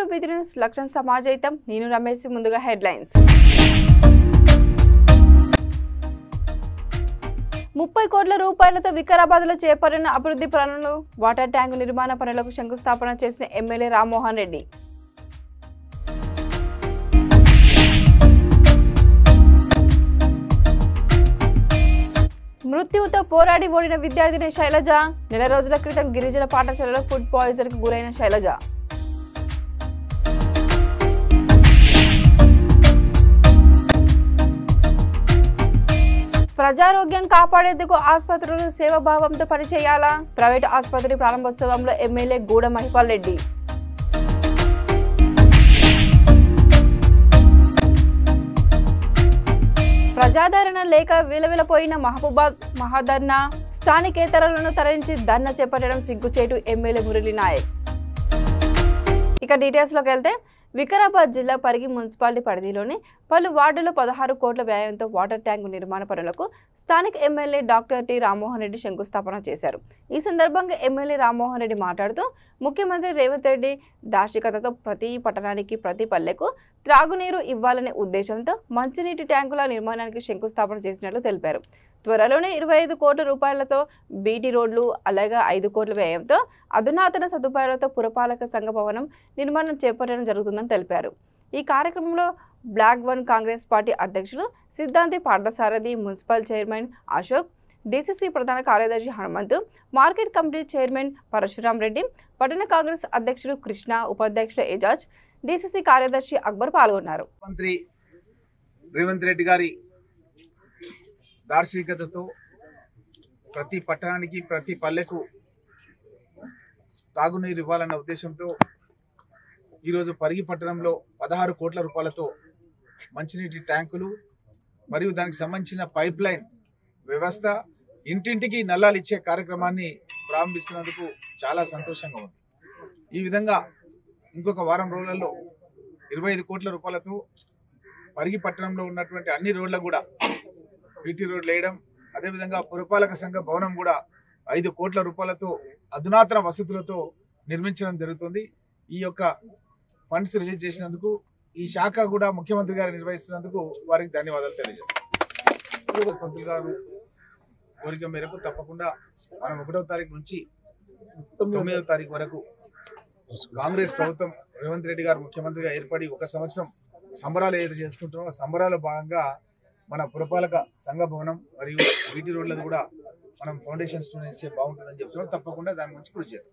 Welcome to with news లక్ష్యం సమాజయితం. నేను రమేష్. ముందుగా హెడ్లైన్స్. 30 కోట్ల రూపాయలతో వికారాబాద్లో చేపట్టిన అభివృద్ధి పనులు. వాటర్ ట్యాంకు నిర్మాణ పనులకు శంకుస్థాపన చేసిన ఎమ్మెల్యే రామ్మోహన్ రెడ్డి. మృత్యువుతో పోరాడి ఓడిన విద్యార్థిని శైలజ. నెల రోజుల క్రితం గిరిజన పాఠశాలలో ఫుడ్ పాయిజన్కు గురైన శైలజ. ప్రజారోగ్యం కాపాడేందుకు ఆసుపత్రులు సేవాభావంతో పనిచేయాలా? ప్రైవేటు ఆసుపత్రి ప్రారంభోత్సవంలో ఎమ్మెల్యే గూడ మహిపాల్ రెడ్డి. ప్రజాదరణ లేక విలవిలపోయిన మహబూబాద్ మహాధర్నా. స్థానికేతరులను తరలించి ధర్నా చేపట్టడం సిగ్గుచేటు ఎమ్మెల్యే మురళీ నాయక్. ఇక డీటెయిల్స్లోకి వెళ్తే వికారాబాద్ జిల్లా పరిగి మున్సిపాలిటీ పరిధిలోని పలు వార్డులో 16 కోట్ల వ్యయంతో వాటర్ ట్యాంకు నిర్మాణ పనులకు స్థానిక MLA doctor T Rammohan Reddy శంకుస్థాపన చేశారు. ఈ సందర్భంగా ఎమ్మెల్యే రామ్మోహన్ రెడ్డి మాట్లాడుతూ ముఖ్యమంత్రి రేవంత్ రెడ్డి దార్శికతతో ప్రతి పట్టణానికి ప్రతి పల్లెకు త్రాగునీరు ఇవ్వాలనే ఉద్దేశంతో మంచినీటి ట్యాంకుల నిర్మాణానికి శంకుస్థాపన చేసినట్లు తెలిపారు. త్వరలోనే 25 కోట్ల రూపాయలతో బీటీ రోడ్లు, అలాగే 5 కోట్ల వ్యయంతో అధునాతన సదుపాయాలతో పురపాలక సంఘ భవనం నిర్మాణం చేపట్టడం జరుగుతుందని తెలిపారు. ఈ కార్యక్రమంలో బ్లాక్ 1 కాంగ్రెస్ పార్టీ అధ్యక్షులు Siddhanti Parthasarathi, municipal chairman Ashok, DCC ప్రధాన కార్యదర్శి Hanumanthu, market committee chairman Parasuram Reddy, పట్టణ కాంగ్రెస్ అధ్యక్షులు కృష్ణ, ఉపాధ్యక్షులు ఏజాజ్, డీసీసీ కార్యదర్శి అక్బర్ పాల్గొన్నారు. మంత్రి రేవంత్ రెడ్డి గారి దార్శనికతతో ప్రతి పట్టణానికి ప్రతి పల్లెకు తాగునీరు ఇవ్వాలన్న ఉద్దేశంతో ఈరోజు పరిగి పట్టణంలో 16 కోట్ల రూపాయలతో మంచినీటి ట్యాంకులు మరియు దానికి సంబంధించిన పైప్ లైన్ వ్యవస్థ, ఇంటింటికి నల్లాలు ఇచ్చే కార్యక్రమాన్ని ప్రారంభిస్తున్నందుకు చాలా సంతోషంగా ఉంది. ఈ విధంగా ఇంకొక వారం రోజులలో 25 కోట్ల రూపాయలతో పరిగి పట్టణంలో ఉన్నటువంటి అన్ని రోడ్లకు కూడా బీటీ రోడ్లు వేయడం, అదేవిధంగా పురపాలక సంఘ భవనం కూడా 5 కోట్ల రూపాయలతో అధునాతన వసతులతో నిర్మించడం జరుగుతుంది. ఈ యొక్క ఫండ్స్ రిలీజ్ చేసినందుకు ఈ శాఖ కూడా ముఖ్యమంత్రి గారు నిర్వహిస్తున్నందుకు వారికి ధన్యవాదాలు తెలియజేస్తాం. మంత్రి గారు కోరిక మేరకు తప్పకుండా మనం 1వ తారీఖు నుంచి 9వ తారీఖు వరకు కాంగ్రెస్ ప్రభుత్వం రేవంత్ రెడ్డి గారు ముఖ్యమంత్రిగా ఏర్పడి 1 సంవత్సరం సంబరాలు ఏదైతే చేసుకుంటున్నామో ఆ సంబరాల భాగంగా మన పురపాలక సంఘ భవనం మరియు బీటీ రోడ్లను కూడా మనం ఫౌండేషన్ స్టోన్ వేస్తే బాగుంటుందని చెప్తున్నాం. తప్పకుండా దాని గురించి కృషి చేద్దాం.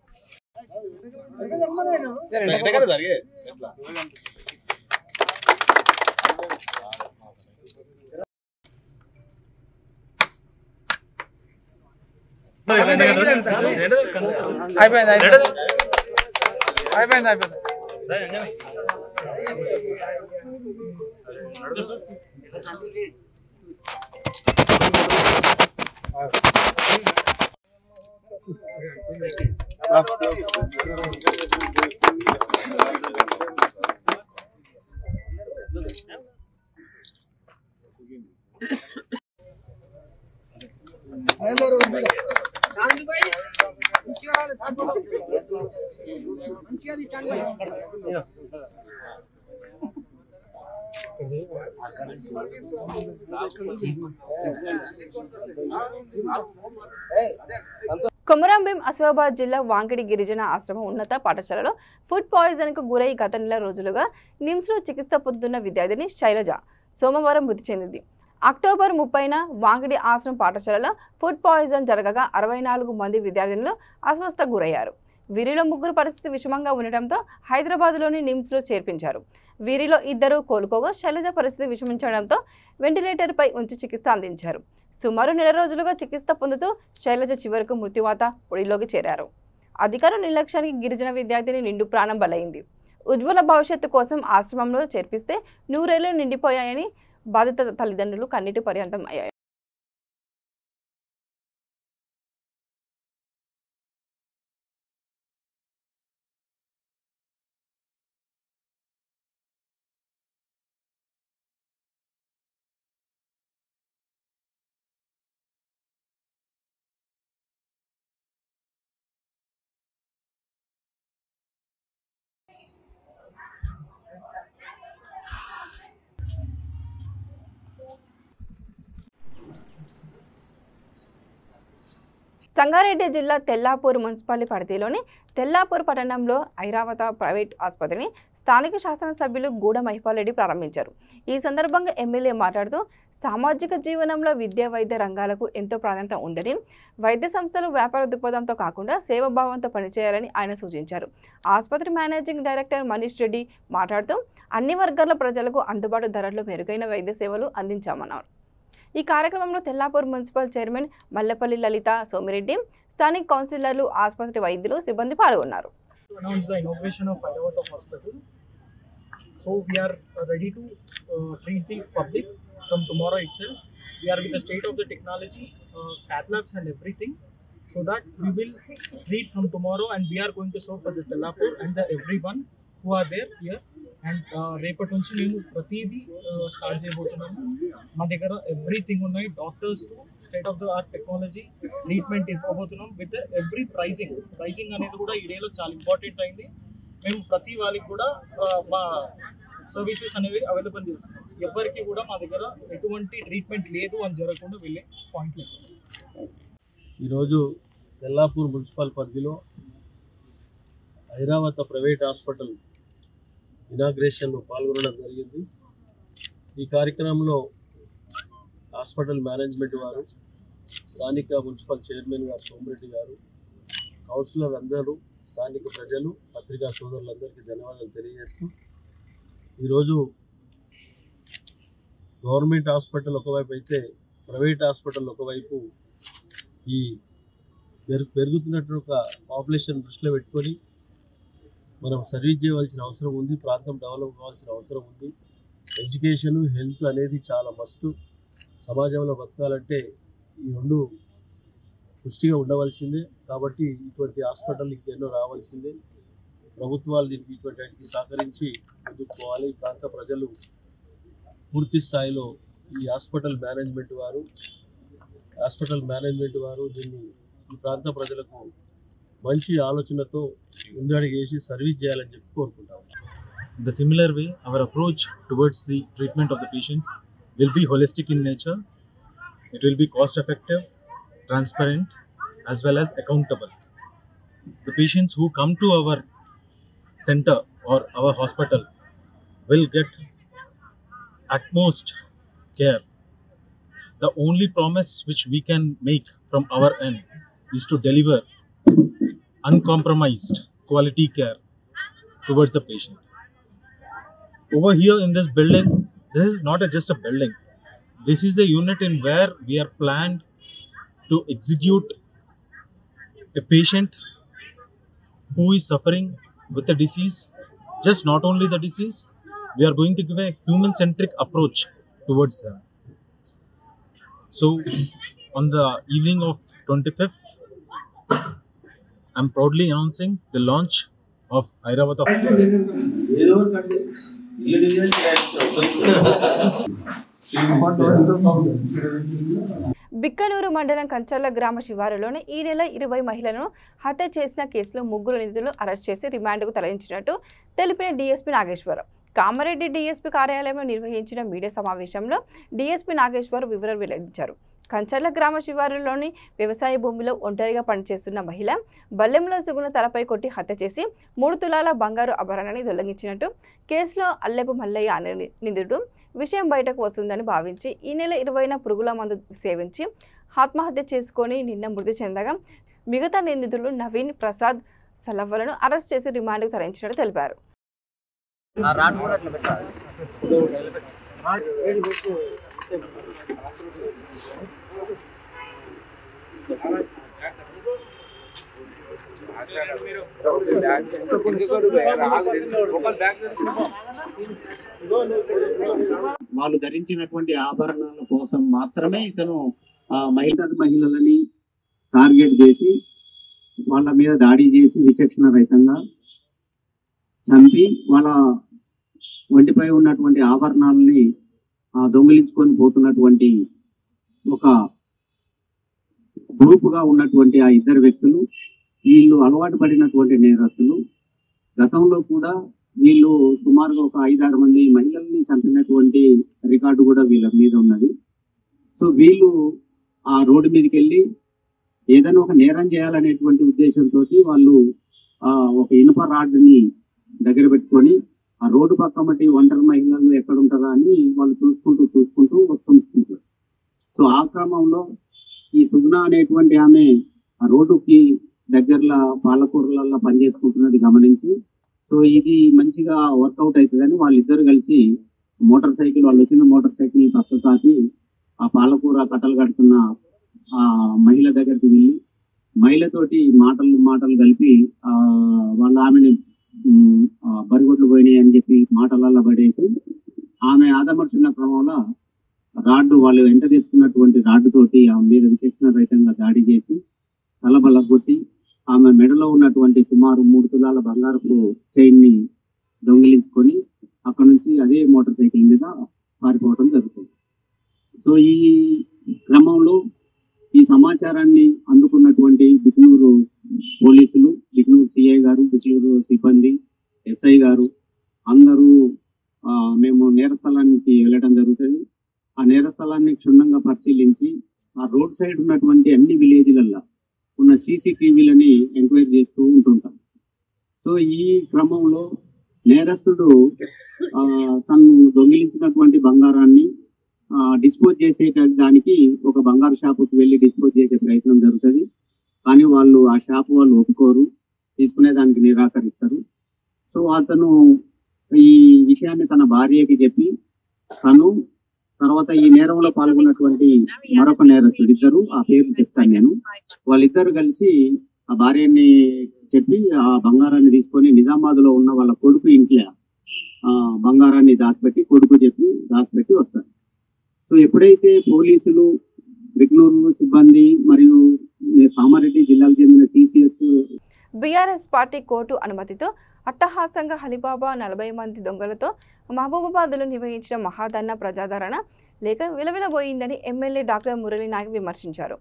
కొమరంభీం ఆసిఫాబాద్ జిల్లా వాంకిడి గిరిజన ఆశ్రమం ఉన్నత పాఠశాలలో ఫుడ్ పాయిజన్ కు గురై గత నెల రోజులుగా నిమ్స్ లో చికిత్స పొందుతున్న విద్యార్థిని శైలజ సోమవారం మృతి చెందింది. అక్టోబర్ 30న వాంకిడి ఆశ్రమం పాఠశాలలో ఫుడ్ పాయిజన్ జరగగా 64 మంది విద్యార్థినులు అస్వస్థకు గురయ్యారు. వీరిలో 3 పరిస్థితి విషమంగా ఉండటంతో హైదరాబాద్లోని నిమ్స్లో చేర్పించారు. వీరిలో 2 కోలుకోగా శైలజ పరిస్థితి విషమించడంతో వెంటిలేటర్పై ఉంచి చికిత్స అందించారు. సుమారు నెల రోజులుగా చికిత్స పొందుతూ శైలజ చివరకు మృత్యువాత ఒడిలోకి చేరారు. అధికారుల నిర్లక్ష్యానికి గిరిజన విద్యార్థిని నిండు ప్రాణం బలైంది. ఉజ్వల భవిష్యత్తు కోసం ఆశ్రమంలో చేర్పిస్తే 100 ఏళ్లు నిండిపోయాయని బాధిత తల్లిదండ్రులు కన్నీటి పర్యంతం అయ్యారు. సంగారెడ్డి జిల్లా తెల్లాపూర్ మున్సిపాలిటీ పరిధిలోని తెల్లాపూర్ పట్టణంలో ఐరావత ప్రైవేట్ ఆసుపత్రిని స్థానిక శాసనసభ్యులు గూడ మహిపాల్రెడ్డి ప్రారంభించారు. ఈ సందర్భంగా ఎమ్మెల్యే మాట్లాడుతూ సామాజిక జీవనంలో విద్యా వైద్య రంగాలకు ఎంతో ప్రాధాన్యత ఉందని, వైద్య సంస్థలు వ్యాపార దృక్పథంతో కాకుండా సేవాభావంతో పనిచేయాలని ఆయన సూచించారు. ఆసుపత్రి మేనేజింగ్ డైరెక్టర్ మనీష్ రెడ్డి మాట్లాడుతూ అన్ని వర్గాల ప్రజలకు అందుబాటు ధరల్లో మెరుగైన వైద్య సేవలు అందించామన్నారు. ఈ కార్యక్రమంలో తెల్లాపూర్ మున్సిపల్ చైర్మన్ మల్లెపల్లి లలిత సోమిరెడ్డి, స్థానిక కౌన్సిలర్లు, ఆసుపత్రి వైద్యులు, సిబ్బంది పాల్గొన్నారు. Announce the inauguration of Airavata Hospital. So we are ready to treat the public from tomorrow itself. We are with the state of the technology, cath labs and everything, so that we will treat from tomorrow, and we are going to serve for the Tellapur and the everyone who are there here. And రేపటి నుంచి మేము ప్రతిదీ start చేయబోతున్నాము. మా దగ్గర everything ఉన్నాయి, doctors state of the art technology treatment ఇవ్వబోతున్నాం with every pricing అనేది కూడా ఈ డేలో చాలా ఇంపార్టెంట్ అయింది. మేము ప్రతి వాళ్ళకి కూడా మా సర్వీసెస్ అనేవి అవైలబుల్ చేస్తున్నాం. ఎవరికి కూడా మా దగ్గర ఎటువంటి ట్రీట్మెంట్ లేదు అని జరగకుండా వెళ్ళే పాయింట్ లేదు. ఈరోజు తెల్లాపూర్ మున్సిపల్ పరిధిలో ఐరావత ప్రైవేట్ హాస్పిటల్ ఇనాగ్రేషన్లో పాల్గొనడం జరిగింది. ఈ కార్యక్రమంలో హాస్పిటల్ మేనేజ్మెంట్ వారు, స్థానిక మున్సిపల్ చైర్మన్ గారు సోమిరెడ్డి గారు, కౌన్సిలర్ అందరూ, స్థానిక ప్రజలు, పత్రికా సోదరులందరికీ ధన్యవాదాలు తెలియజేస్తూ, ఈరోజు గవర్నమెంట్ హాస్పిటల్ ఒకవైపు అయితే ప్రైవేట్ హాస్పిటల్ ఒకవైపు ఈ పెరుగుతున్నటువంటి పాపులేషన్ దృష్టిలో పెట్టుకొని మనం సర్వీస్ చేయవలసిన అవసరం ఉంది. ప్రాంతం డెవలప్ కావాల్సిన అవసరం ఉంది. ఎడ్యుకేషన్, హెల్త్ అనేది చాలా మస్ట్. సమాజంలో బతకాలంటే ఈ రెండు పుష్టిగా ఉండవలసిందే. కాబట్టి ఇటువంటి హాస్పిటల్ ఇంకెన్నో రావాల్సిందే. ప్రభుత్వాలు దీనికి ఇటువంటి సహకరించి ముందుకు పోవాలి. ప్రాంత ప్రజలు పూర్తి స్థాయిలో ఈ హాస్పిటల్ మేనేజ్మెంట్ వారు దీన్ని ఈ ప్రాంత ప్రజలకు మంచి ఆలోచనతో ముందడుగు వేసి సర్వీస్ చేయాలని చెప్పి కోరుకుంటాము. The similar way, our approach towards the treatment of the patients will be holistic in nature. It will be cost effective, transparent, as well as accountable. The patients who come to our center or our hospital will get utmost care. The only promise which we can make from our end is to deliver uncompromised quality care towards the patient. Over here in this building, this is not just a building. This is a unit in where we are planned to execute a patient who is suffering with a disease. Just not only the disease, we are going to give a human-centric approach towards them. So, on the evening of 25th, I'm proudly announcing the launch of Airavata. Bikkanoor మండలం కంచర్ల గ్రామ శివారులోని ఈ నెల 20 మహిళలను హత్య చేసిన కేసులో 3 నిందితులను అరెస్ట్ చేసి రిమాండ్కు తరలించినట్టు తెలిపిన డీఎస్పీ నాగేశ్వరరావు. కామారెడ్డి డీఎస్పీ కార్యాలయంలో నిర్వహించిన మీడియా సమావేశంలో డీఎస్పీ నాగేశ్వరరావు వివరాలు వెల్లడించారు. కంచర్ల గ్రామ శివారులోని వ్యవసాయ భూమిలో ఒంటరిగా పనిచేస్తున్న మహిళ బల్లెంలో సుగుణ తలపై కొట్టి హత్య చేసి 3 తులాల బంగారు ఆభరణాన్ని దొంగిలించినట్టు కేసులో అల్లెపు మల్లయ్య అనే నిందితుడు విషయం బయటకు వస్తుందని భావించి ఈ నెల 20న పురుగుల మందు సేవించి ఆత్మహత్య చేసుకొని నిన్న మృతి చెందగా మిగతా నిందితులు నవీన్, ప్రసాద్, సలవ్వలను అరెస్ట్ చేసి రిమాండ్కు తరలించినట్టు తెలిపారు. వాళ్ళు ధరించినటువంటి ఆభరణాల కోసం మాత్రమే ఇతను మహిళలని టార్గెట్ చేసి వాళ్ళ మీద దాడి చేసి విచక్షణ రహితంగా చంపి వాళ్ళ ఒంటిపై ఉన్నటువంటి ఆభరణాలని దొంగిలించుకొని పోతున్నటువంటి ఒక గ్రూపుగా ఉన్నటువంటి ఆ ఇద్దరు వ్యక్తులు, వీళ్ళు అలవాటు పడినటువంటి నేరస్తులు. గతంలో కూడా వీళ్ళు సుమారుగా ఒక 5-6 మంది మహిళల్ని చంపినటువంటి రికార్డు కూడా వీళ్ళ మీద ఉన్నది. సో వీళ్ళు ఆ రోడ్డు మీదకి వెళ్ళి ఏదైనా ఒక నేరం చేయాలనేటువంటి ఉద్దేశంతో వాళ్ళు ఒక ఇనుప రాడ్ని దగ్గర పెట్టుకొని ఆ రోడ్డు పక్కమటి ఒంటరి మహిళలు ఎక్కడ ఉంటారా అని వాళ్ళు చూసుకుంటూ వస్తుంటారు. సో ఆ క్రమంలో ఈ సుగుణ అనేటువంటి ఆమె ఆ రోడ్డుకి దగ్గరలో పాలకూరలలో పనిచేసుకుంటున్నది గమనించి, సో ఇది మంచిగా వర్కౌట్ అవుతుందని వాళ్ళిద్దరు కలిసి వాళ్ళు వచ్చిన మోటార్ సైకిల్ పక్క కాపి ఆ పాలకూర కట్టలు కడుతున్న ఆ మహిళ దగ్గరికి వెళ్ళి మహిళతోటి మాటలు కలిపి వాళ్ళ ఆమెని బరిగొడ్లు పోయినాయి అని చెప్పి మాటలల్లో పడేసి ఆమె ఆదమర్చిన క్రమంలో వాళ్ళు వెంట తెచ్చుకున్నటువంటి రాడ్డుతోటి ఆమె మీద విచక్షణ రహితంగా దాడి చేసి తలబలగొట్టి ఆమె మెడలో ఉన్నటువంటి సుమారు 3 తులాల బంగారపు చైన్ని దొంగిలించుకొని అక్కడ నుంచి అదే మోటార్ సైకిల్ మీద పారిపోవడం జరుగుతుంది. సో ఈ క్రమంలో ఈ సమాచారాన్ని అందుకున్నటువంటి బిక్నూరు పోలీసులు, బిక్నూరు సిఐ గారు, బిక్నూరు సిబ్బంది, ఎస్ఐ గారు అందరూ మేము నేరస్థలానికి వెళ్ళడం జరుగుతుంది. ఆ నేరస్థలాన్ని క్షుణ్ణంగా పరిశీలించి ఆ రోడ్ సైడ్ ఉన్నటువంటి అన్ని విలేజ్లల్లో ఉన్న CCTVలని ఎంక్వైరీ చేస్తూ ఉంటుంటాం. సో ఈ క్రమంలో నేరస్తుడు తను దొంగిలించినటువంటి బంగారాన్ని డిస్పోజ్ చేసే దానికి ఒక బంగారు షాపుకి వెళ్ళి డిస్పోజ్ చేసే ప్రయత్నం జరుగుతుంది. కానీ ఆ షాపు వాళ్ళు ఒప్పుకోరు, తీసుకునే దానికి నిరాకరిస్తారు. సో అతను ఈ విషయాన్ని తన భార్యకి చెప్పి తర్వాత ఈ నేరంలో పాల్గొన్నటువంటి మరొక నేరస్తుడు ఇద్దరు, ఆ పేరు చెప్తాను నేను, వాళ్ళిద్దరు కలిసి ఆ భార్యని చెప్పి ఆ బంగారాన్ని తీసుకొని నిజామాబాద్ లో ఉన్న వాళ్ళ కొడుకు ఇంట్లో బంగారాన్ని దాచిపెట్టి వస్తారు. సో ఎప్పుడైతే పోలీసులు, బిక్నూరు సిబ్బంది మరియు కామారెడ్డి జిల్లాకు చెందిన CCS బీఆర్ఎస్ పార్టీ కోర్టు అనుమతితో అట్టహాసంగా అలీబాబా 40 మంది దొంగలతో మహబూబాబాద్లో నిర్వహించిన మహాధర్నా ప్రజాదరణ లేక విలవిలబోయిందని ఎమ్మెల్యే డాక్టర్ మురళీ నాయక్ విమర్శించారు.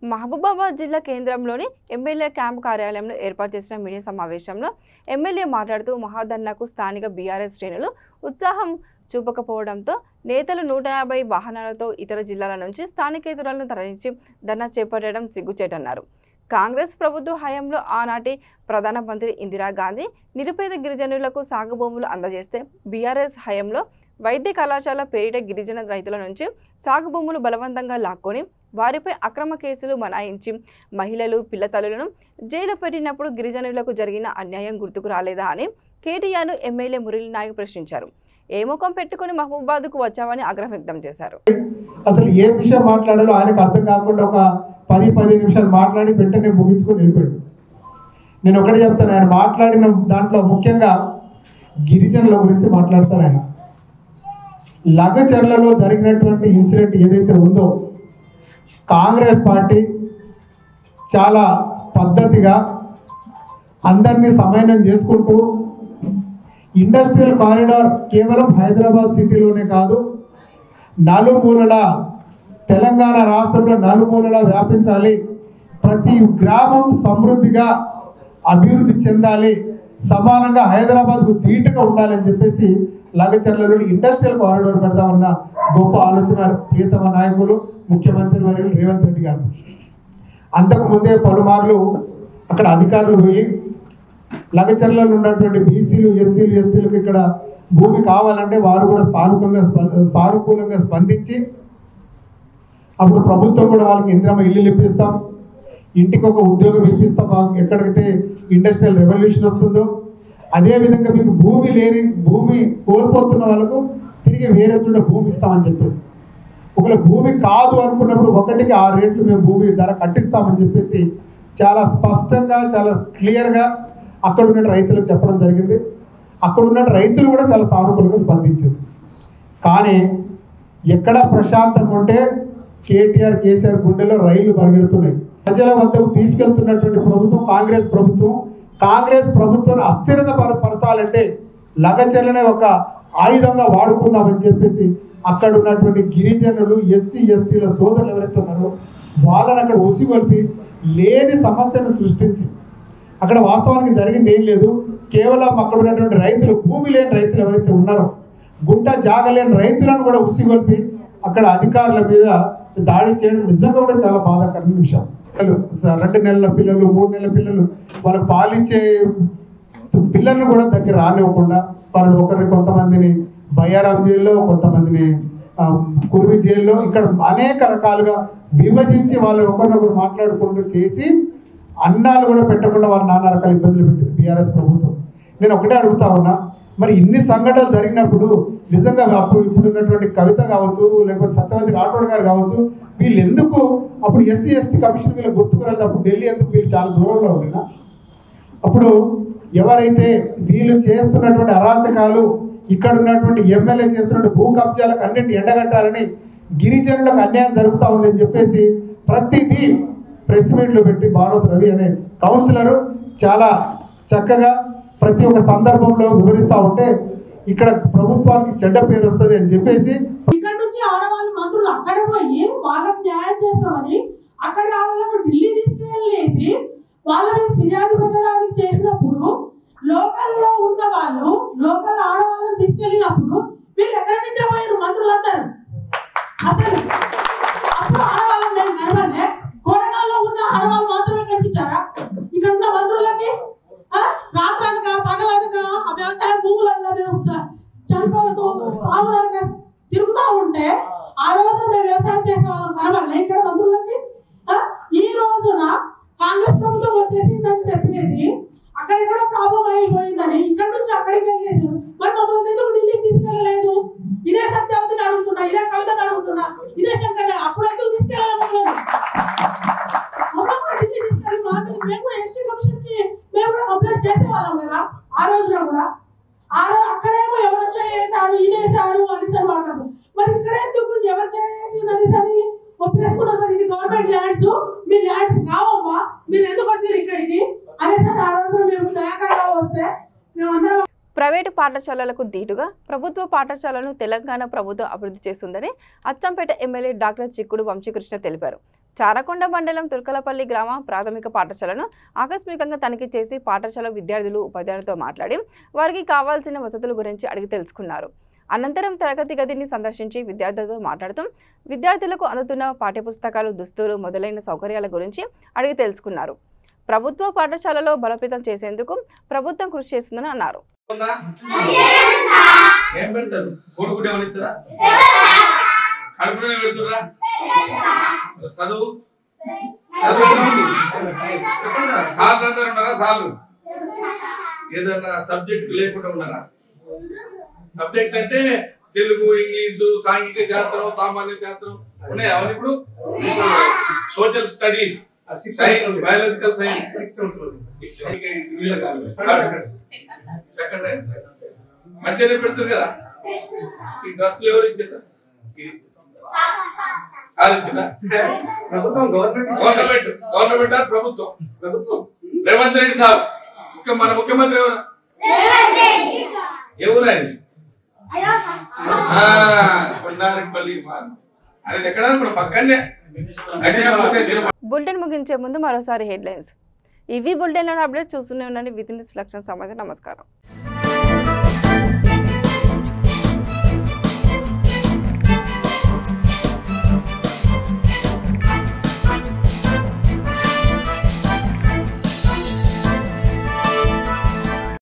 మహబూబాబాద్ జిల్లా కేంద్రంలోని ఎమ్మెల్యే క్యాంపు కార్యాలయంలో ఏర్పాటు చేసిన మీడియా సమావేశంలో ఎమ్మెల్యే మాట్లాడుతూ మహాధర్నాకు స్థానిక బీఆర్ఎస్ శ్రేణులు ఉత్సాహం చూపకపోవడంతో నేతలు 150 వాహనాలతో ఇతర జిల్లాల నుంచి స్థానికేతరులను తరలించి ధర్నా చేపట్టడం సిగ్గుచేటన్నారు. కాంగ్రెస్ ప్రభుత్వ హయాంలో ఆనాటి ప్రధానమంత్రి ఇందిరాగాంధీ నిరుపేద గిరిజనులకు సాగు భూములు అందజేస్తే బీఆర్ఎస్ హయాంలో వైద్య కళాశాల పేరిట గిరిజన రైతుల నుంచి సాగు భూములు బలవంతంగా లాక్కొని వారిపై అక్రమ కేసులు బనాయించి మహిళలు పిల్లతల్లులను జైలు పెట్టినప్పుడు గిరిజనులకు జరిగిన అన్యాయం గుర్తుకు రాలేదా అని కేటీఆర్ను ఎమ్మెల్యే మురళీ నాయక్ ప్రశ్నించారు. ఏ ముఖం పెట్టుకుని మహబూబాబాద్కు వచ్చావని ఆగ్రహం వ్యక్తం చేశారు. అసలు ఏ విషయం మాట్లాడాలో ఆయనకు అర్థం కాకుండా ఒక 10-15 నిమిషాలు మాట్లాడి వెంటనే ముగించుకొని వెళ్ళిపోయాడు. నేను ఒకటి చెప్తాను, ఆయన మాట్లాడిన దాంట్లో ముఖ్యంగా గిరిజనుల గురించి మాట్లాడతాడు. ఆయన లగచర్లలో జరిగినటువంటి ఇన్సిడెంట్ ఏదైతే ఉందో కాంగ్రెస్ పార్టీ చాలా పద్ధతిగా అందరినీ సమన్వయం చేసుకుంటూ ఇండస్ట్రియల్ కారిడార్ కేవలం హైదరాబాద్ సిటీలోనే కాదు, నలుమూలల తెలంగాణ రాష్ట్రంలో నలుమూలలా వ్యాపించాలి, ప్రతి గ్రామం సమృద్ధిగా అభివృద్ధి చెందాలి, సమానంగా హైదరాబాద్కు ధీటుగా ఉండాలని చెప్పేసి లగచర్లలో ఇండస్ట్రియల్ కారిడార్ పెడదామన్న గొప్ప ఆలోచన ప్రియతమ నాయకులు ముఖ్యమంత్రి వర్యులు రేవంత్ రెడ్డి గారు. అంతకుముందే పలుమార్లు అక్కడ అధికారులు పోయి లగచర్లలో ఉన్నటువంటి బీసీలు, ఎస్సీలు, ఎస్టీలకు ఇక్కడ భూమి కావాలంటే వారు కూడా సానుకూలంగా స్పందించి అప్పుడు ప్రభుత్వం కూడా వాళ్ళకి ఇందిరమ్మ ఇల్లు ఇప్పిస్తాం, ఇంటికి ఒక ఉద్యోగం ఇప్పిస్తాం, ఎక్కడికైతే ఇండస్ట్రియల్ రెవల్యూషన్ వస్తుందో అదేవిధంగా మీకు భూమి కోల్పోతున్న వాళ్ళకు తిరిగి వేరే చోట భూమి ఇస్తామని చెప్పేసి, ఒకవేళ భూమి కాదు అనుకున్నప్పుడు 1కి 6 రేట్లు మేము భూమి ధర కట్టిస్తామని చెప్పేసి చాలా స్పష్టంగా చాలా క్లియర్గా అక్కడ ఉన్న రైతులకు చెప్పడం జరిగింది. అక్కడ ఉన్న రైతులు కూడా చాలా సానుకూలంగా స్పందించింది. కానీ ఎక్కడ ప్రశాంతంగా ఉంటే కేటీఆర్, కేసీఆర్ గుండెలో రైళ్లు పరిగెడుతున్నాయి. ప్రజల వద్దకు తీసుకెళ్తున్నటువంటి ప్రభుత్వం కాంగ్రెస్ ప్రభుత్వాన్ని అస్థిరత పరచాలంటే లగచర్లనే ఒక ఆయుధంగా వాడుకుందామని చెప్పేసి అక్కడ ఉన్నటువంటి గిరిజనులు, ఎస్సీ, ఎస్టీల సోదరులు ఎవరైతే ఉన్నారో వాళ్ళని అక్కడ ఉసిగొల్పి లేని సమస్యను సృష్టించి, అక్కడ వాస్తవానికి జరిగింది ఏం లేదు, కేవలం అక్కడ ఉన్నటువంటి రైతులు, భూమి లేని రైతులు ఎవరైతే ఉన్నారో, గుంట జాగలేని రైతులను కూడా ఉసిగొల్పి అక్కడ అధికారుల మీద దాడి చేయడం నిజంగా కూడా చాలా బాధాకరమైన విషయం. 2 నెలల పిల్లలు 3 నెలల పిల్లలు వాళ్ళకి పాలిచ్చే పిల్లల్ని కూడా దగ్గర రానివ్వకుండా వాళ్ళు ఒకరిని కొంతమందిని బయ్యారాం జైల్లో కొంతమందిని కుర్వి జైల్లో ఇక్కడ అనేక రకాలుగా విభజించి వాళ్ళు ఒకరినొకరు మాట్లాడుకుంటూ చేసి అన్నాలు కూడా పెట్టకుండా వాళ్ళు నానా రకాల ఇబ్బందులు పెట్టింది బీఆర్ఎస్ ప్రభుత్వం. నేను ఒకటే అడుగుతా ఉన్నా, మరి ఇన్ని సంఘటనలు జరిగినప్పుడు నిజంగా అప్పుడు ఇప్పుడు ఉన్నటువంటి కవిత కావచ్చు లేకపోతే సత్యవతి రాఠోడ్ గారు కావచ్చు వీళ్ళు ఎందుకు అప్పుడు ఎస్సీ ఎస్టీ కమిషన్ వీళ్ళు గుర్తుకు రాలేదు? అప్పుడు ఢిల్లీ ఎందుకు వీళ్ళు చాలా దూరంలో ఉండినా అప్పుడు ఎవరైతే వీళ్ళు చేస్తున్నటువంటి అరాచకాలు ఇక్కడ ఉన్నటువంటి ఎమ్మెల్యే చేస్తున్నటువంటి భూ కబ్జాలకు అన్నింటి ఎండగట్టాలని గిరిజనులకు అన్యాయం జరుగుతూ ఉందని చెప్పేసి ప్రతిదీ ప్రెస్ మీట్లు పెట్టి భారత్ రవి అనే కౌన్సిలరు చాలా చక్కగా ప్రతి ఒక్క సందర్భంలో వివరిస్తూ ఉంటే ఇక్కడ ప్రభుత్వానికి చెడ్డ పేరు వస్తుంది అని చెప్పేసి ఇక్కడ నుంచి ఆడవాళ్ళు మంత్రులు అక్కడ పోయి వాళ్ళకి న్యాయం చేస్తామని అక్కడ ఆడవాళ్ళను ఢిల్లీ తీసుకెళ్ళేసి వాళ్ళ మీద ఫిర్యాదు పెట్టడానికి చేసినప్పుడు లోకల్లో ఉన్న వాళ్ళు లోకల్ ఆడవాళ్ళని తీసుకెళ్ళినప్పుడు వీళ్ళు ఎక్కడ నిద్రపోయారు మంత్రులందరూ? అసలు అప్పుడు ఆడవాళ్ళు మేము కనవాలే, కోడగాల్లో ఉన్న ఆడవాళ్ళు మాత్రమే కనిపించారా? ఇక్కడ ఉన్న మంత్రులకి రాత్రనక పగలనక ఆ వ్యవసాయ భూములలో మేము చనిపోతూ ఆవులనక తిరుగుతూ ఉంటే ఆ రోజు మేము వ్యవసాయం చేసే వాళ్ళం కనవాలే ఇక్కడ మంత్రులకి? ఈ రోజున కాంగ్రెస్ ప్రభుత్వం వచ్చేసిందని చెప్పేసి అక్కడెక్కడ ప్రాబ్లం అయిపోయిందని ఇక్కడ నుంచి అక్కడికి వెళ్ళేసి మరి మమ్మల్ని ఎందుకు ఢిల్లీకి తీసుకెళ్ళలేదు? ఇదే సత్యవతిని అడుగుతున్నా, ఇదే కవితని అడుగుతున్నా, ఇదే శంకర్ అప్పుడు ఎందుకు తీసుకెళ్ళాలి? ఢిల్లీ తీసుకెళ్ళి మేము కూడా ఎస్టీ కమిషన్ కి మేము కూడా కంప్లైంట్ చేసేవాళ్ళం కదా ఆ రోజున కూడా. ఆ రోజు అక్కడేమో ఎవరు చేశారు ఇదేశారు అని మాట్లాడు, మరి ఇక్కడ ఎందుకు ఎవరు చేసినది సరే ఒప్పేసుకున్నారు? మరి ఇది గవర్నమెంట్ ల్యాండ్స్, మీ ల్యాండ్స్ కావమ్మా, మీరు ఎందుకు వచ్చారు ఇక్కడికి అనేసి ఆ రోజు మేము దయాకరంగా వస్తే మేమందరం. ప్రైవేటు పాఠశాలలకు దీటుగా ప్రభుత్వ పాఠశాలను తెలంగాణ ప్రభుత్వం అభివృద్ధి చేస్తుందని అచ్చంపేట ఎమ్మెల్యే డాక్టర్ చిక్కుడు వంశీకృష్ణ తెలిపారు. చారకొండ మండలం తుర్కలపల్లి గ్రామ ప్రాథమిక పాఠశాలను ఆకస్మికంగా తనిఖీ చేసి పాఠశాల విద్యార్థులు ఉపాధ్యాయులతో మాట్లాడి వారికి కావాల్సిన వసతుల గురించి అడిగి తెలుసుకున్నారు. అనంతరం తరగతి గదిని సందర్శించి విద్యార్థులతో మాట్లాడుతూ విద్యార్థులకు అందుతున్న పాఠ్యపుస్తకాలు, దుస్తులు మొదలైన సౌకర్యాల గురించి అడిగి తెలుసుకున్నారు. ప్రభుత్వ పాఠశాలలో బలోపేతం చేసేందుకు ప్రభుత్వం కృషి చేస్తుందని అన్నారు. ఏదన్నా సబ్జెక్ట్ లేకుండా ఉన్నారా? సబ్జెక్ట్ అంటే తెలుగు, ఇంగ్లీషు, సాంఘిక శాస్త్రం, సామాన్య శాస్త్రం ఉన్నాయి. అవన్నీ ఇప్పుడు social studies, science, biological science మధ్యనే పెడతారు కదా. ఈ డ్రస్సులు ఎవరు ఇచ్చారు? ప్రభుత్వం, గవర్నమెంట్ ప్రభుత్వం రేవంత్ రెడ్డి సాబ్ మన ముఖ్యమంత్రి ఎవరు? ఎవరు ఆయన? అనేది ఎక్కడ పక్కనే. బులెటిన్ ముగించే ముందు మరోసారి హెడ్లైన్స్. ఇవి బులెటిన్ అప్డేట్ చూస్తూనే ఉండండి. విత్ ఇన్ లక్షణ సమాచారం. నమస్కారం.